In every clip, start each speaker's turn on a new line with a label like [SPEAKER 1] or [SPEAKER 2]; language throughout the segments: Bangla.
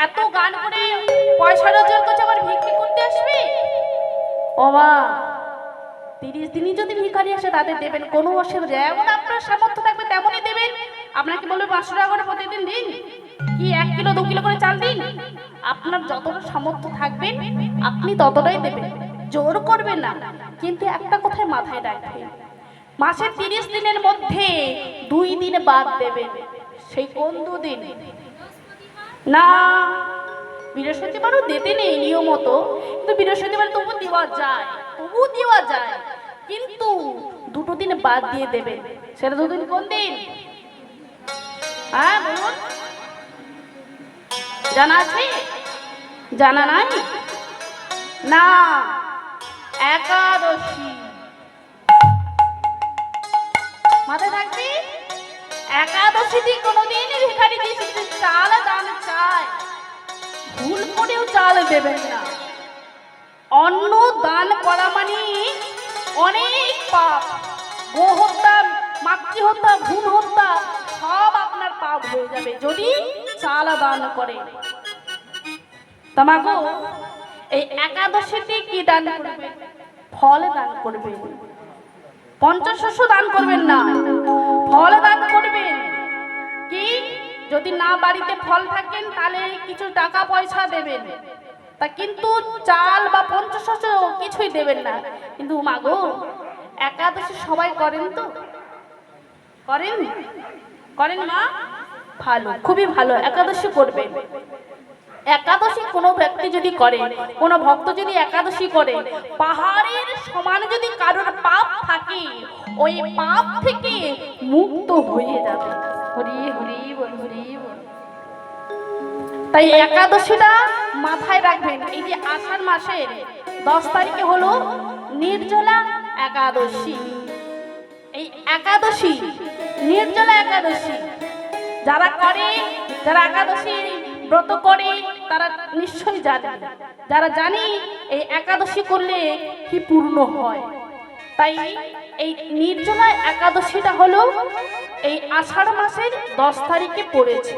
[SPEAKER 1] এত গান করে পয়সা রোজগার করছে আবার ভিক্ষে করতে আসবে? ও মা, 30 দিনই যদি ভিখারি আসে তাদের দেবেন, কোনো অসুবিধা, যেমন আপনার সামর্থ্য থাকবে তেমনই দেবেন। আপনাকে বলবে 500 টাকা করে প্রতিদিন দিন, কি 1 কিলো 2 কিলো করে চাল দিন। আপনার যতটা সামর্থ্য থাকবে আপনি ততটাই দেবেন, জোর করবেন না। কিন্তু একটা কথাই মাথায় রাখবেন, মাসের 30 দিনের মধ্যে 2 দিন বাদ দেবেন। সেই কোন 2 দিন? না, বৃহস্পতিবারও দিতে নেই নিয়মত, কিন্তু বৃহস্পতিবার তবু দেওয়া যায়, কিন্তু 2 দিন বাদ দিয়ে দেবেন। সেটা 2 দিন কোন দিন? হ্যাঁ বলুন, জানা আছে? জানা নাই? না, একাদশী। মাথায় থাকবে, একাদশীতে কোনোদিন ভিখারি দিয়ে চাল দান চায়, ভুল করেও চাল দেবেন না। অন্ন দান করা মানে অনেক পাপ, গো হত্যা, মাতৃহত্যা, ভ্রূণ হত্যা সব আপনার পাপ হয়ে যাবে যদি চাল দান করে। তোমাকে এই একাদশীতে কি দান করবে? ফল দান করবে, পঞ্চশস্য দান করবেন না, ফল দান করবেন। কি, যদি না বাড়িতে ফল থাকেন তাহলে কিছু টাকা পয়সা দেবেন, তা কিন্তু চাল বা পঞ্চশস্য কিছুই দেবেন না। কিন্তু মাগো, একাদশী সবাই করেন তো? করেন? করেন মা? ভালো, খুবই ভালো, একাদশী করবেন। একাদশী কোনো ব্যক্তি যদি করে, কোনো ভক্ত যদি একাদশী করে, পাহাড়ের সমান যদি কারোর পাপ থাকে, ওই পাপ থেকে মুক্ত হয়ে যাবে। হরি হরি বল, হরি বল। তাই একাদশীটা মাথায় রাখবেন। এই যে আষাঢ় মাসের 10 তারিখে হলো নির্জলা একাদশী। এই একাদশী নির্জলা একাদশী যারা করে, যারা একাদশী ব্রত করে তারা নিশ্চয়ই জানে, যারা জানি এই একাদশী করলে কি পূর্ণ হয়। তাই এই নির্জলা একাদশীটা হলো এই আষাঢ় মাসের 10 তারিখে পড়েছে।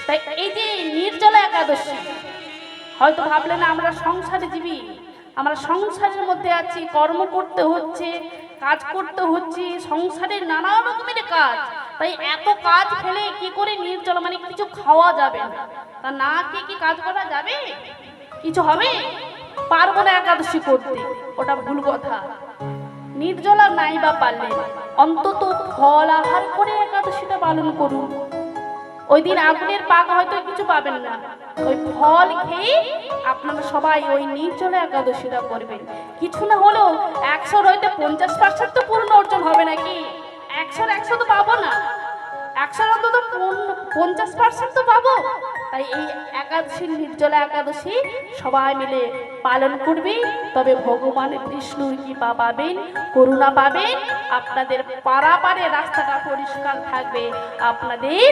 [SPEAKER 1] তাই এই যে নির্জলা একাদশী, হয়তো ভাবলেন আমরা সংসারে জীবী, আমরা সংসারের মধ্যে আছি, কর্ম করতে হচ্ছে, কাজ করতে হচ্ছে, সংসারের নানা রকমের কাজ, তাই এত কাজ ফেলে কি করে নির্জলা, মানে কিছু খাওয়া যাবে না, তা না খেয়ে কি কাজ করা যাবে? কিছু হবে? পারবো না একাদশী করতে, ওটা ভুল কথা। নির্জলা নাই বা পারলেন, অন্তত ফল আহার করে একাদশীটা পালন করুন। ওই দিন আগুনের পাক হয়তো কিছু পাবেন না, ওই ফল খেয়ে আপনারা সবাই ওই নির্জলা একাদশীটা করবেন। কিছু না হলেও 100 হয়তো 50% তো পূর্ণ অর্জন হবে নাকি? 100 তো পাবো না, 100 অন্তত 50% তো পাবো। তাই এই একাদশী, নির্জলা একাদশী সবাই মিলে পালন করবে, তবে ভগবান বিষ্ণুর কৃপা পাবেন, করুণা পাবেন, আপনাদের পারাপারে রাস্তাটা পরিষ্কার থাকবে, আপনাদের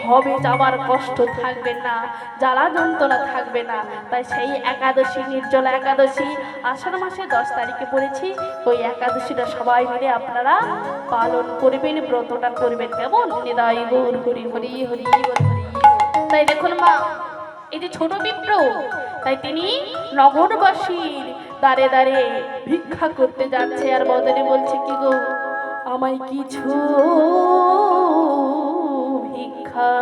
[SPEAKER 1] ভবে যাওয়ার কষ্ট থাকবে না, জ্বালা যন্ত্রণা থাকবে না। তাই সেই একাদশী, নির্জলা একাদশী আষাঢ় মাসে 10 তারিখে পড়েছি, ওই একাদশীটা সবাই মিলে আপনারা পালন করবেন, ব্রতটা করবেন। কেমন? নিদায় গৌর হরি হরি হরি হরি। তাই দেখুন মা, এই যে ছোট বিপ্র, তাই তিনি নগরবাসীর দ্বারে দ্বারে ভিক্ষা করতে যাচ্ছে, আর বদলে বলছে কি গো, আমায় কিছু ভিক্ষা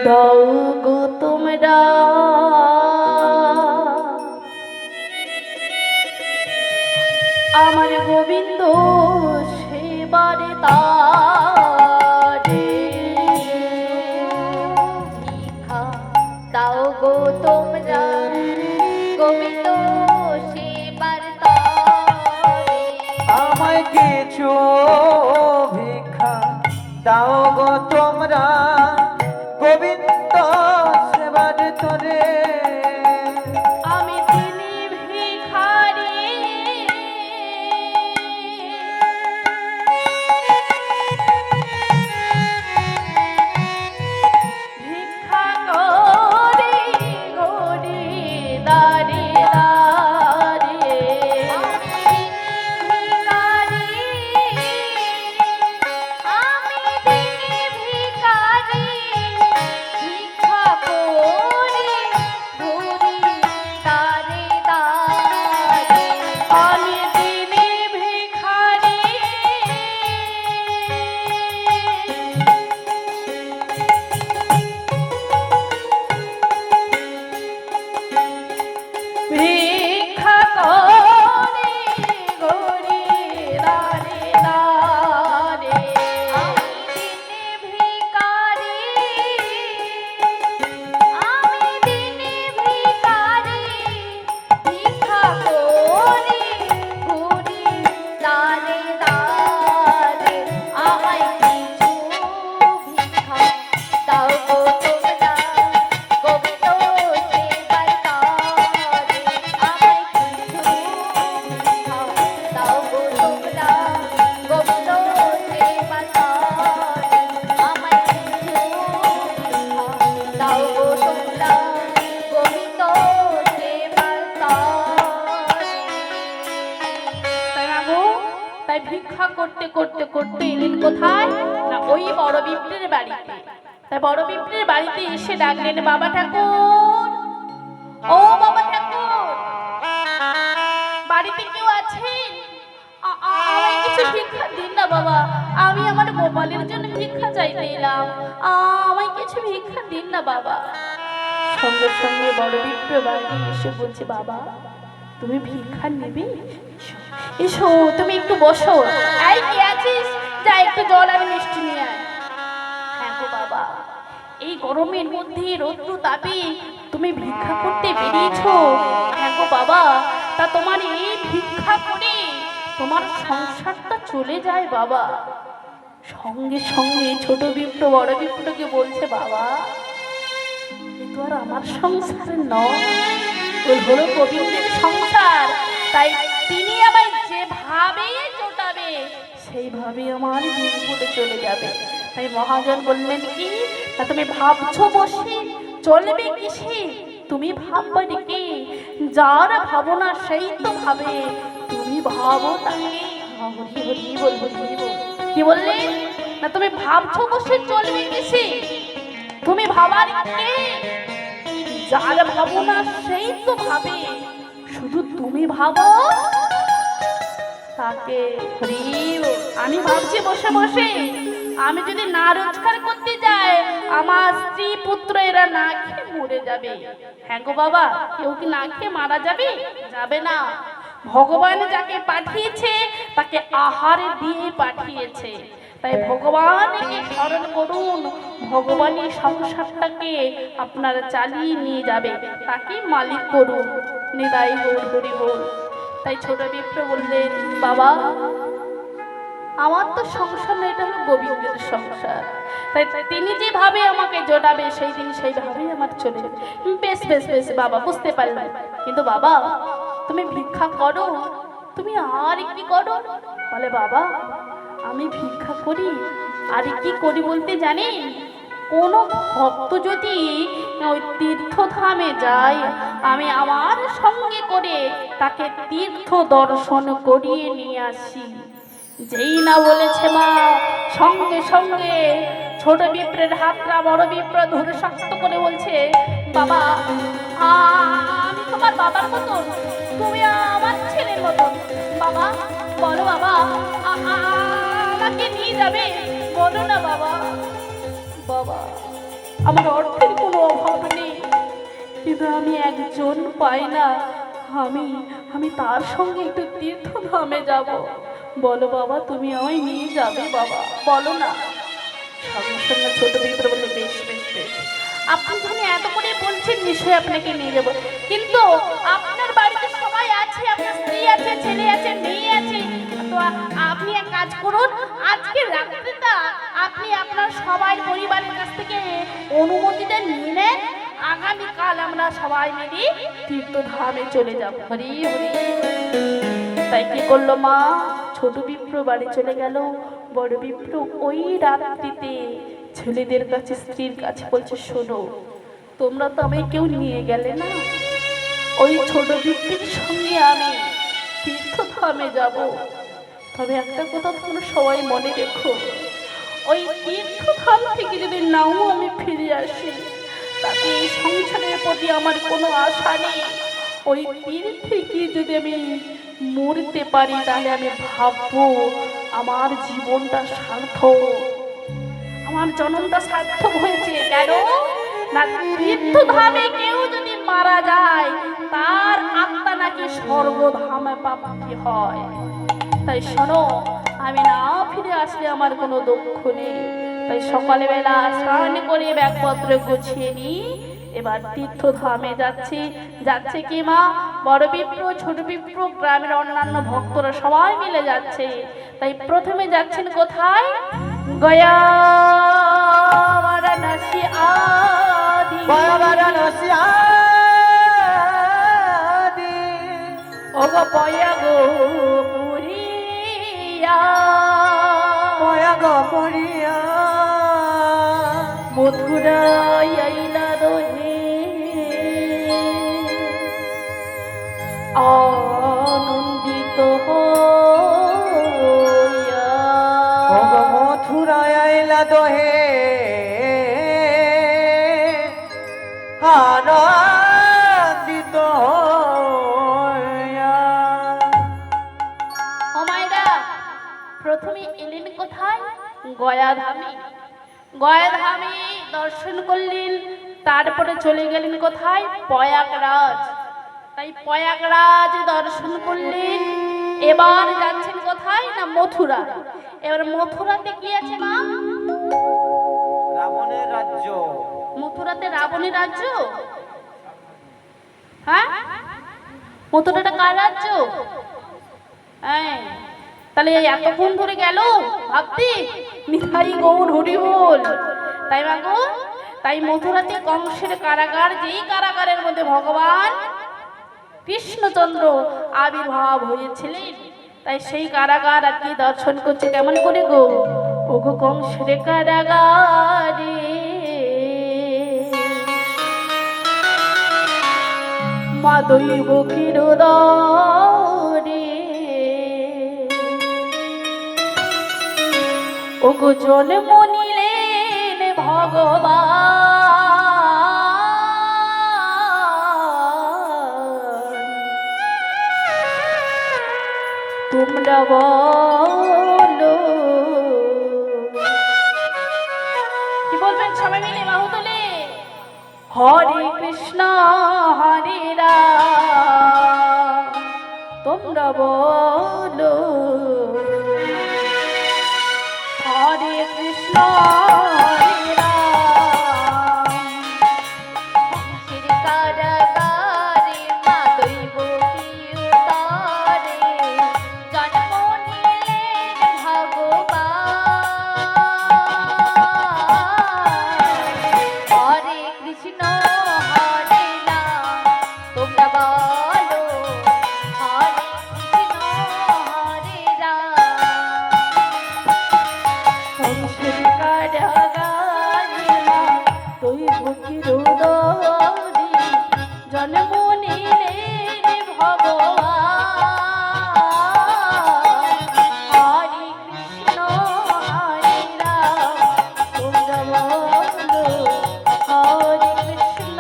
[SPEAKER 1] দাও গো তোমরা, আমার গোবিন্দ সেবারে তারে ভিক্ষা দাও গো তোমরা, গোবিন্দ সেবার তারে
[SPEAKER 2] আমায় কিছু ভিক্ষা দাও গো তোমরা, গোবিন্দ সেবার তোরে।
[SPEAKER 1] আমি তিনি ভিখারি, ভিক্ষা করে গরি দাঁড়ি দাঁড়িয়ে, আমি ভিখারি, আমি তিনি ওই বড় বিপ্রের বাড়িতে। তাই বড় বিপ্রের বাড়িতে এসে ডাকলেন, বাবা ঠাকুর, ও বাবা ঠাকুর, বাড়িতে কেউ আছেন? আমায় কিছু ভিক্ষা দিন না বাবা, আমি আমার গোপালের জন্য ভিক্ষা চাইতে এলাম, আমায় কিছু ভিক্ষা দিন না বাবা। সঙ্গে সঙ্গে বড় বিপ্র বাড়ি এসে বলছে, বাবা তুমি ভিক্ষা নেবে? এসো, তুমি একটু বসো। এই কে আছিস, যা একটু জল আর মিষ্টি নিয়ে আয়। হ্যাঁ গো বাবা, এই গরমের মধ্যে রৌদ্র তাপে তুমি ভিক্ষা করতে বেরিয়েছো? হ্যাঁ গো বাবা, তা তোমার এই ভিক্ষা করে তোমার সংসারটা চলে যায় বাবা। সঙ্গে সঙ্গে ছোট বিপ্র বড় বিপ্রকে বলছে, বাবা এ তো আর আমার সংসার নয়, ওই হলো গোবিন্দের সংসার, তাই তিনি আমায় যেভাবে জোটাবে সেইভাবে আমার দিনগুলো চলে যাবে। তাই মহাজন বললেন, কি তা তুমি ভাবছো বসে চলবে কিসে? তুমি ভাববে কি? যার ভাবনা সেই তো ভাবে, তুমি ভাবো তাকে। হরি হরি বল, হরি হরি বল। কি বললেন না, তুমি ভাবছো বসে চলবে কিসে? তুমি ভাবার কে? যার ভাবনা সেই তো ভাবে, শুধু তুমি ভাবো তাকে। আমি ভাবছি বসে বসে, আমি যদি না রোজগার করতে যাই আমার স্ত্রী পুত্র এরা না খেয়ে মরে যাবে। হ্যাঁ গো বাবা, কেউ কি না খেয়ে মারা যাবে? যাবে না। ভগবান যাকে পাঠিয়েছে তাকে আহার দিয়ে পাঠিয়েছে। তাই ভগবানকে স্মরণ করুন, ভগবানের সংসারটাকে আপনারা চালিয়ে নিয়ে যাবে, তাকে মালিক করুন। নিতাই গৌর হরি বল। তাই ছোট বিপ্র বললেন, বাবা আমার তো সংসার না, এটা হলো গোবিন্দের সংসার, তাই তিনি যেভাবে আমাকে জোটাবে সেই দিন সেইভাবেই আমার চলে যাবে। বেশ বেশ বেশ বাবা, বুঝতে পারলাম, কিন্তু বাবা তুমি ভিক্ষা করো, তুমি আর কি করো? বলে, বাবা আমি ভিক্ষা করি আর কি করি বলতে জানেন? কোনো ভক্ত যদি ওই তীর্থধামে যায়, আমি আমার সঙ্গে করে তাকে তীর্থ দর্শন করিয়ে নিয়ে আসি। যেই না বলেছে মা, সঙ্গে সঙ্গে ছোট বিপ্রের হাতটা বড় বিপ্র ধরে শক্ত করে বলছে, বাবা আমি তোমার বাবার মতন, তুমি আমার ছেলের মতন। বাবা বলো, বাবা আমাকে নিয়ে যাবে, বলো না বাবা। বাবা আমার অর্থের কোনো অভাব নেই, কিন্তু আমি একজন পাই না, আমি তার সঙ্গে একটু তীর্থধামে যাব। বলো বাবা, তুমি আমায় নিয়ে যাবে বাবা, বলো না। সঙ্গে সঙ্গে ছোট বিপ্র বললো, বেশ বেশ বেশ, আপনি যখন এত করে বলছেন নিশ্চয়ই আপনাকে নিয়ে যাবো, কিন্তু আপনার বাড়িতে সবাই আছে, আপনার স্ত্রী আছে, ছেলে আছে, মেয়ে আছে, তো আপনি এক কাজ করুন, আজকে রাত্রিটা আপনি আপনার সবাই পরিবারের কাছ থেকে অনুমতিটা নিয়ে নেন, আগামীকাল আমরা সবাই মিলে তীর্থধামে চলে যাব। হরি হরি। তাই কি করলো মা, ছোট বিপ্র বাড়ি চলে গেল। বড় বিপ্র ওই রাত্রিতে ছেলেদের কাছে, স্ত্রীর কাছে বলছে, শোনো তোমরা তো আমায় কেউ নিয়ে গেলে না, ওই ছোট বিপ্রের সঙ্গে আমি তীর্থধামে যাব, তবে একটা কথা তোমরা সবাই মনে রেখো, ওই তীর্থধাম থেকে যদি নাও আমি ফিরে আসি, তাতে এই সংসারের প্রতি আমার কোনো আশা নেই। ওই তীর্থে গিয়ে যদি আমি মরতে পারি, তাহলে আমি ভাববো আমার জীবনটা সার্থক, আমার জন্মটা সার্থক হয়েছে। কেন না, তীর্থধামে কেউ যদি মারা যায় তার আত্মা নাকি স্বর্গধামে প্রাপ্তি হয়। তাই শোনো, আমি না ফিরে আসলে আমার কোনো দুঃখ নেই। তাই সকালে বেলা স্নান করে ব্যাগপত্র গুছিয়ে নিই, এবার তীর্থধামে যাচ্ছি। যাচ্ছে কি মা, বড় বিপ্র, ছোট বিপ্র, গ্রামের অন্যান্য ভক্তরা সবাই মিলে যাচ্ছে। তাই প্রথমে যাচ্ছেন কোথায়? গয়া বারাণসী আদি,
[SPEAKER 2] বারাণসী আদি,
[SPEAKER 1] ওগো পয়া গো পুরিয়া,
[SPEAKER 2] পয়া গো পুরিয়া,
[SPEAKER 1] মথুরায় আইলা রহে, আনন্দিত হইয়া।
[SPEAKER 2] ওগো মথুরায় আইলা লীলা দোহে আনন্দিত হইয়া।
[SPEAKER 1] ও মায়েরা, প্রথমে এলেন কোথায়? গয়াধামে। গয়াধামে দর্শন করলেন, তারপরে চলে গেলেন কোথায়? প্রয়াগরাজ। তাই প্রয়াগরাজ দর্শন করলেন। এবার যাচ্ছেন কোথায়? না মথুরা। এবার মথুরাতে কি আছে মা?
[SPEAKER 2] রাবণের রাজ্য।
[SPEAKER 1] মথুরাতে রাবণের রাজ্য? হ্যাঁ, মথুরাটা কার রাজ্য? হ্যাঁ, তাহলে এতক্ষণ ধরে গেল ভাবতি মিঠাই গৌর হরি বল। তাই মাগো, তাই মথুরাতে কংসের কারাগার, যেই কারাগারের মধ্যে ভগবান কৃষ্ণচন্দ্র আবির্ভাব হয়েছিলেন, তাই সেই কারাগার আজকে দর্শন করছে। কেমন করে গো? ও গো কংসের কারাগারে মা দৈব কিরোদরে ও গো জন্ম নিলেন ভগবান। তোমরা বলো কি বলবেন সবাই মিলে বাহু তুলে? হরে কৃষ্ণ হরে রাম। তোমরা বলো হরে কৃষ্ণ হরে রাম। কংসের কারাগারে মা দৈব কিরোদরে জন্ম নিলেন ভগবান। হরে কৃষ্ণ হরে রাম। তোমরা বলো হরে কৃষ্ণ হরে রাম। কংসের কারাগারে মা দৈব কিরোদরে জন্ম নিলেন ভগবান। হরে কৃষ্ণ হরে রাম। তোমরা বলো হরে কৃষ্ণ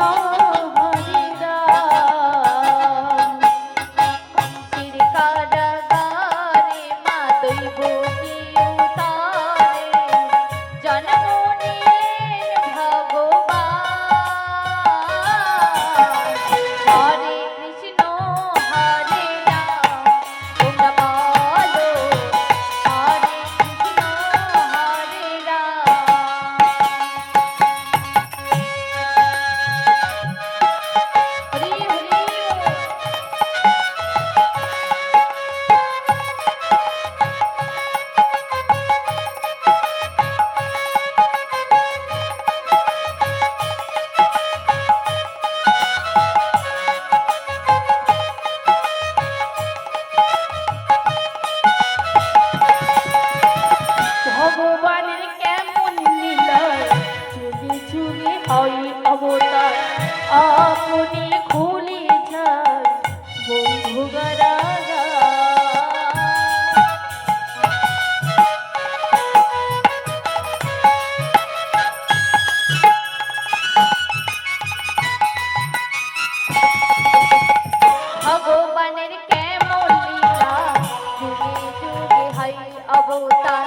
[SPEAKER 1] হরে রাম। কংসের কারাগারে মা দৈব কিরোদরে জন্ম নিলেন ভগবান। হরে কৃষ্ণ হরে রাম। তোমরা বলো হরে কৃষ্ণ হরে রাম। হরি হরি ভগবানের কেমন লীলা, যুগে যুগে হয় অবতার। আপনি খুলে যান বন্ধু ভগবানের কেমন লীলা, যুগে যুগে হয় অবতার।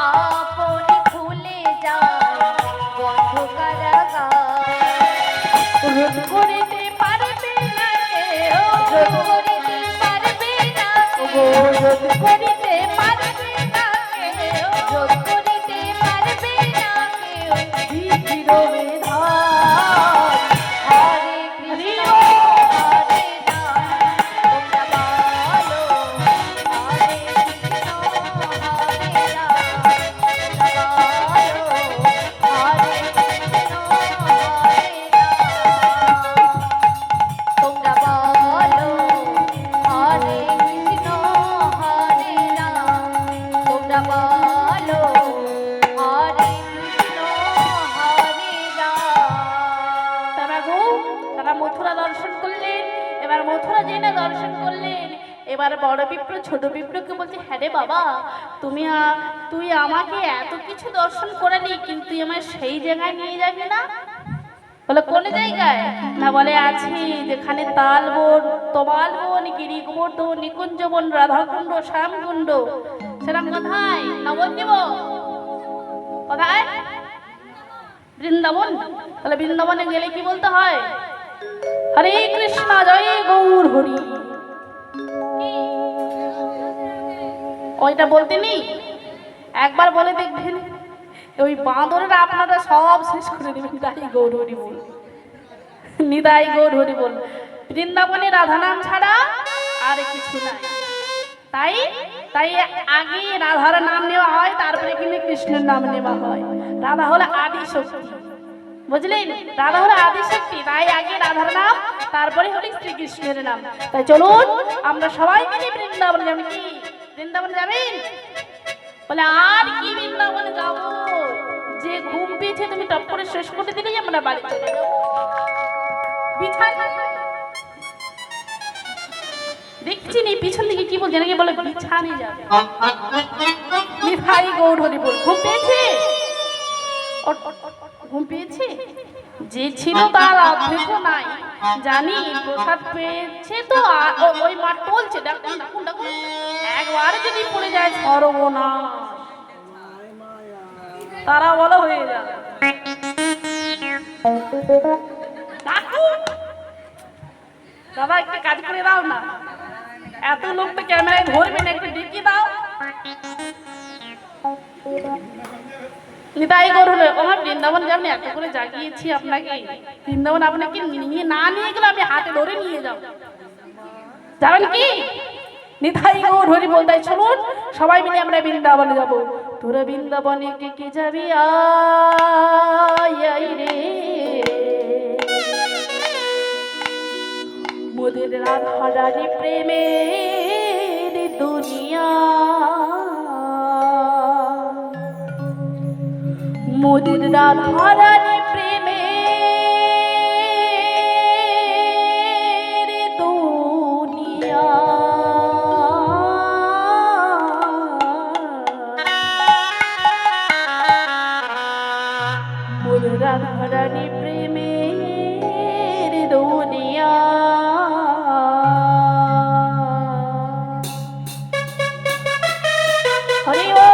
[SPEAKER 1] আপনি খুলে যান বন্ধ কারাগার। রোধ করিতে পারবে না কেউ, রোধ করিতে পারবে না কেউ, রোধ করিতে পারবে না কেউ, রোধ করিতে পারবে না কেউ। বিধির বিধান হরে কৃষ্ণ হরে রাম। তোমরা বলো হরে কৃষ্ণ হরে রাম। তোমরা বলো হরে কৃষ্ণ হরে রাম। তোমরা বলো হরে কৃষ্ণ হরে রাম। তোমরা বলো হরে কৃষ্ণ হরে রাম। এবার বড় বিপ্র ছোট বিপ্রকে বলছে, হ্যাঁ রে বাবা, তুই আমাকে এত কিছু দর্শন করালি, কিন্তু তুই আমায় সেই জায়গায় নিয়ে যাবি না? বলে কোন জায়গায়? না বলে আছি যেখানে তালবন, তমাল বন, গিরি গোবর্ধন, নিকুঞ্জ বন, রাধাকুণ্ড, শ্যামকুণ্ড। সেরকম কোথায়? নবদ্বীপ। কোথায়? বৃন্দাবন। তাহলে বৃন্দাবনে গেলে কি বলতে হয়? হরে কৃষ্ণ জয় গৌর হরি। ওইটা বলতে নেই, একবার বলে দেখবেন, ওই বাঁদরেরা আপনারা সব শেষ করে দেবেন। নিতাই গৌর হরি বল, নিতাই গৌর হরি বল। বৃন্দাবনে রাধা নাম ছাড়া আর কিছু নাই। তাই তাই আগে রাধার নাম নেওয়া হয়, তারপরে কিন্তু কৃষ্ণের নাম নেওয়া হয়। রাধা হলো আদি শক্তি, বুঝলেন? রাধা হলো আদি শক্তি, তাই আগে রাধার নাম, তারপরে হলো শ্রীকৃষ্ণের নাম। তাই চলুন আমরা সবাই মিলে বৃন্দাবনে যাবেন। কি বৃন্দাবনে যাবেন? বলে আর কি বৃন্দাবনে যাব? যে ঘুম পেয়েছে তুমি টপ করে শেষ করে দিলেই আমরা বাড়ি চলে যাবো। বিছানা দেখছি নি পিছন দিকে কি বলছে, নাকি বলে বিছানে যাবে। নিতাই গৌর হরি বল। ঘুম পেয়েছে? ঘুম পেয়েছে? যে ছিল তার অর্ধেকও নাই, জানি প্রসাদ পেয়েছে তো ওই মাঠ টলছে। দেখুন দেখুন দেখুন, একবার যদি পড়ে যায় সর্বনাশ, তারা বলো হয়ে যাবে। দাদা একটা কাজ করে দাও না, এত লোক তো ক্যামেরায় ধরবে না, একটু ডেকে দাও। নিতাই গৌর হলো, আমার বৃন্দাবন যাবেন, এত করে জাগিয়েছি আপনাকে, বৃন্দাবন আপনাকে নিয়ে না নিয়ে গেলে আমি হাতে ধরে নিয়ে যাব, যাবেন কি? নিতাই গৌর হরি বল। তাই চলুন সবাই মিলে আমরা বৃন্দাবনে যাব। তোরা বৃন্দাবনে কে কে যাবি আয় রে, মোদের রাধা রানী প্রেমের দুনিয়া, মোদের রাধা রানী প্রেমের দুনিয়া। মোদের রাধা রানী প্রেমের দুনিয়া। হরি ও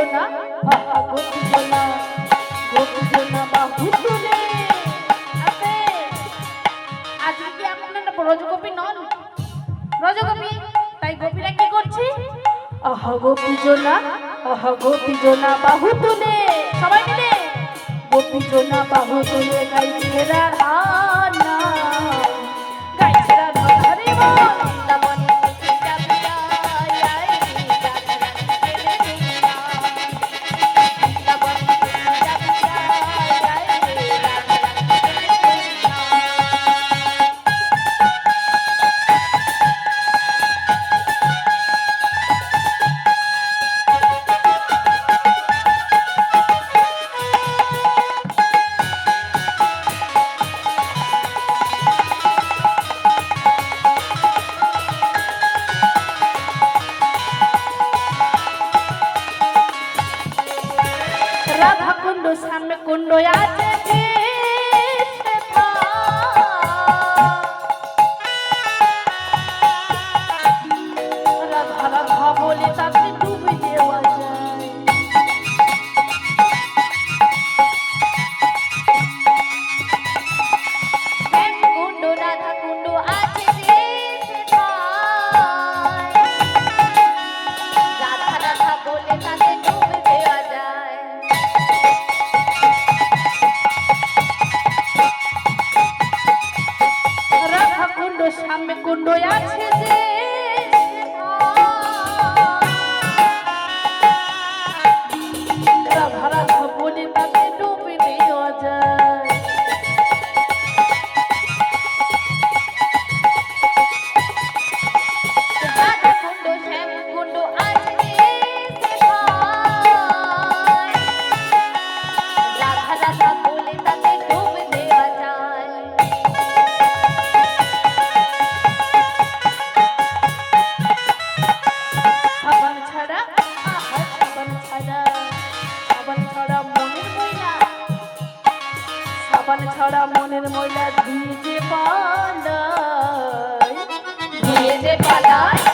[SPEAKER 1] গোপীজনা আহা গোপীজনা গোপীজনা বাহু তুলে আপে আজকে কি আপনারা ব্রজগোপী নন ব্রজগোপী তাই গোপীরা কি করছে আহা গোপীজনা বাহু তুলে সবাই মিলে গোপীজনা বাহু তুলে গাইছে রাধা গাইছে রাধা হরে বল রাধা কুণ্ড সামনে কুণ্ড আছে রাধা রাধা বলে তাতে ডুবে দেওয়া যায় কুণ্ড রাধা কুণ্ড আছে রাধা রাধা বলে তাতে ডুবে দেওয়া যায় রাধা কুণ্ড সামনে কুণ্ড আছে যে রাধা রাধা বলে তাতে ডুবে দেওয়া যায় রাধা কুণ্ড শ্যাম কুণ্ড আছে রাধা রাধা বলে তাতে ডুবে দেওয়া যায় সাবান ছাড়া আহা সাবান ছাড়া মনের ময়লা সাবান ছাড়া মনের ময়লা ধুয়ে যে পালায়